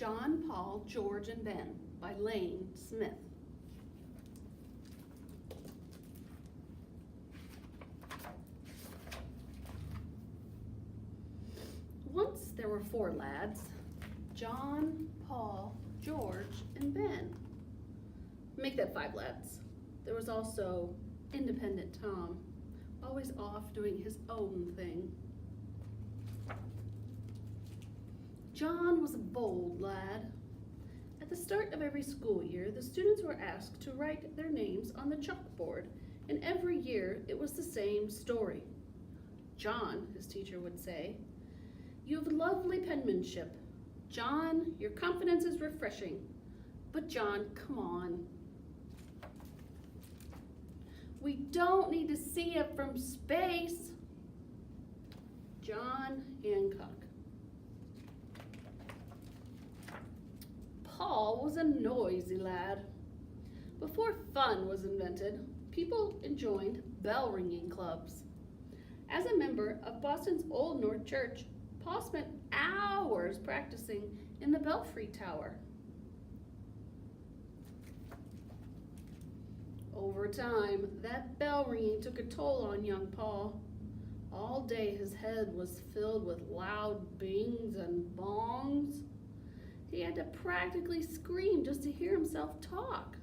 John, Paul, George, and Ben by Lane Smith. Once there were 4 lads, John, Paul, George, and Ben. Make that 5 lads. There was also independent Tom, always off doing his own thing. John was a bold lad. At the start of every school year, the students were asked to write their names on the chalkboard, and every year it was the same story. John, his teacher would say, "You have lovely penmanship. John, your confidence is refreshing. But John, come on. We don't need to see it from space." John Hancock. Paul was a noisy lad. Before fun was invented, people joined bell-ringing clubs. As a member of Boston's Old North Church, Paul spent hours practicing in the Belfry Tower. Over time, that bell ringing took a toll on young Paul. All day his head was filled with loud bings and bongs. He had to practically scream just to hear himself talk.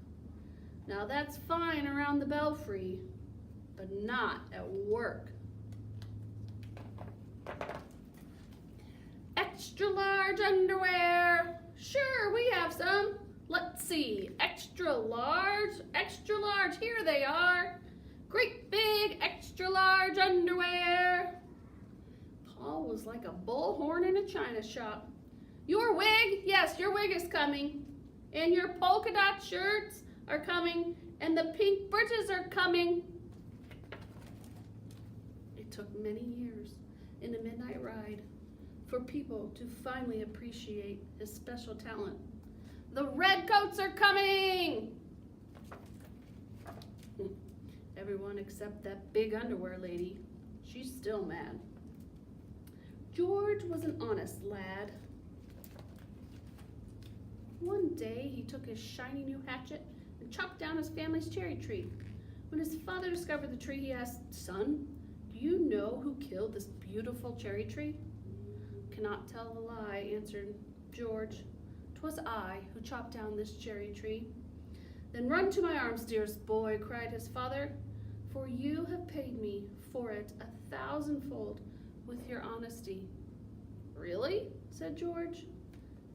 Now that's fine around the belfry, but not at work. Extra large underwear. Sure, we have some. Let's see, extra large, here they are. Great big extra large underwear. Paul was like a bullhorn in a china shop. Your wig, yes, your wig is coming. And your polka dot shirts are coming. And the pink breeches are coming. It took many years in a midnight ride for people to finally appreciate his special talent. The red coats are coming! Everyone except that big underwear lady. She's still mad. George was an honest lad. One day he took his shiny new hatchet and chopped down his family's cherry tree. When his father discovered the tree, he asked, "Son, do you know who killed this beautiful cherry tree?" "Cannot tell a lie," answered George. "'Twas I who chopped down this cherry tree." "Then run to my arms, dearest boy," cried his father, "for you have paid me for it 1,000-fold with your honesty." "Really?" said George.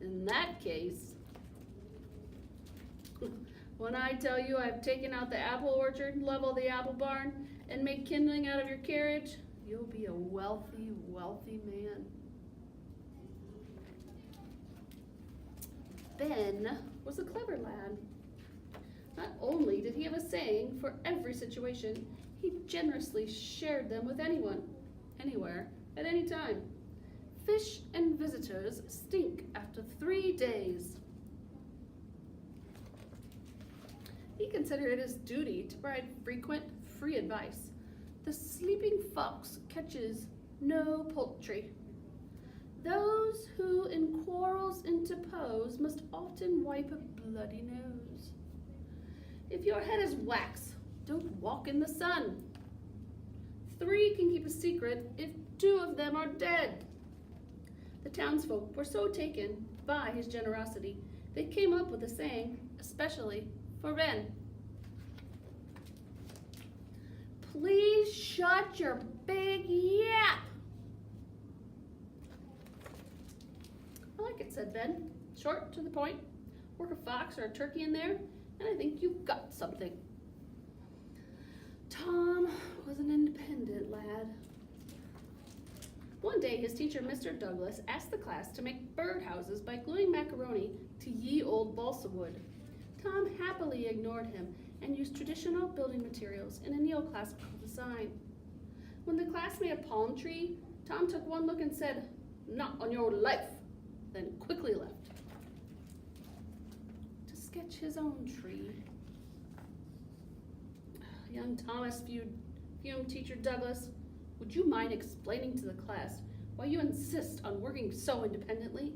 "In that case, when I tell you I've taken out the apple orchard, leveled the apple barn, and made kindling out of your carriage, you'll be a wealthy, wealthy man." Ben was a clever lad. Not only did he have a saying for every situation, he generously shared them with anyone, anywhere, at any time. Fish and visitors stink after 3 days. He considered it his duty to provide frequent, free advice. The sleeping fox catches no poultry. Those who in quarrels interpose must often wipe a bloody nose. If your head is wax, don't walk in the sun. 3 can keep a secret if 2 of them are dead. The townsfolk were so taken by his generosity, they came up with a saying, especially for Ben. "Please shut your big yap." "I like it," said Ben. "Short, to the point. Work a fox or a turkey in there, and I think you've got something." Tom was an independent lad. One day, his teacher, Mr. Douglas, asked the class to make birdhouses by gluing macaroni to ye old balsa wood. Tom happily ignored him and used traditional building materials in a neoclassical design. When the class made a palm tree, Tom took one look and said, "Not on your life," then quickly left to sketch his own tree. Young Thomas fumed teacher Douglas, "Would you mind explaining to the class why you insist on working so independently?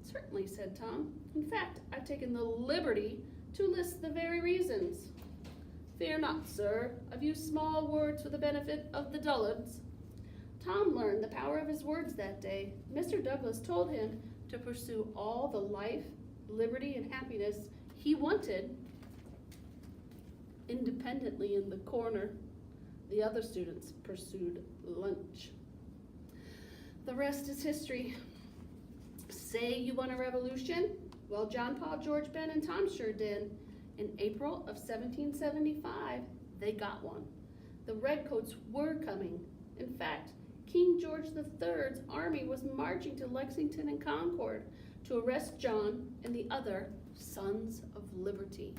Certainly, said Tom. In fact, I've taken the liberty to list the very reasons. Fear not, sir. I've used small words for the benefit of the dullards. Tom learned the power of his words that day. Mr. Douglas told him to pursue all the life, liberty, and happiness he wanted independently in the corner. The other students pursued lunch. The rest is history. Say you want a revolution? Well, John, Paul, George, Ben, and Tom sure did. In April of 1775, they got one. The Redcoats were coming. In fact, King George III's army was marching to Lexington and Concord to arrest John and the other Sons of Liberty.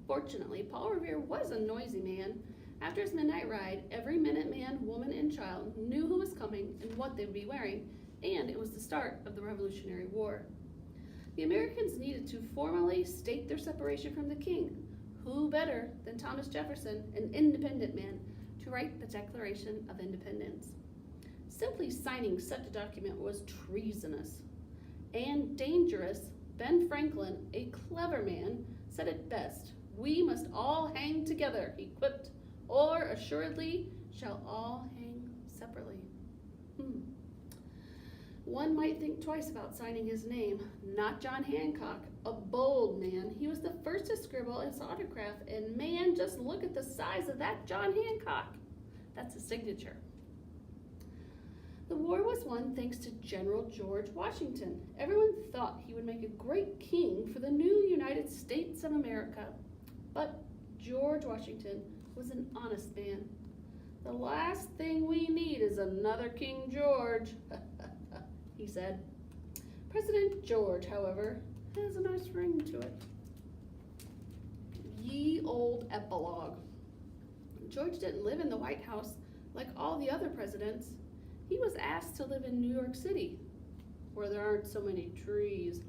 Fortunately, Paul Revere was a noisy man. After his midnight ride, every Minuteman, woman, and child knew who was coming and what they would be wearing, and it was the start of the Revolutionary War. The Americans needed to formally state their separation from the king. Who better than Thomas Jefferson, an independent man, to write the Declaration of Independence? Simply signing such a document was treasonous and dangerous. Ben Franklin, a clever man, said it best. We must all hang together, he quipped, or assuredly shall all hang separately. One might think twice about signing his name. Not John Hancock, a bold man. He was the first to scribble his autograph, and man, just look at the size of that John Hancock. That's his signature. The war was won thanks to General George Washington. Everyone thought he would make a great king for the new United States of America. But George Washington was an honest man. The last thing we need is another King George, he said. President George, however, has a nice ring to it. Ye old epilogue. George didn't live in the White House like all the other presidents. He was asked to live in New York City, where there aren't so many trees.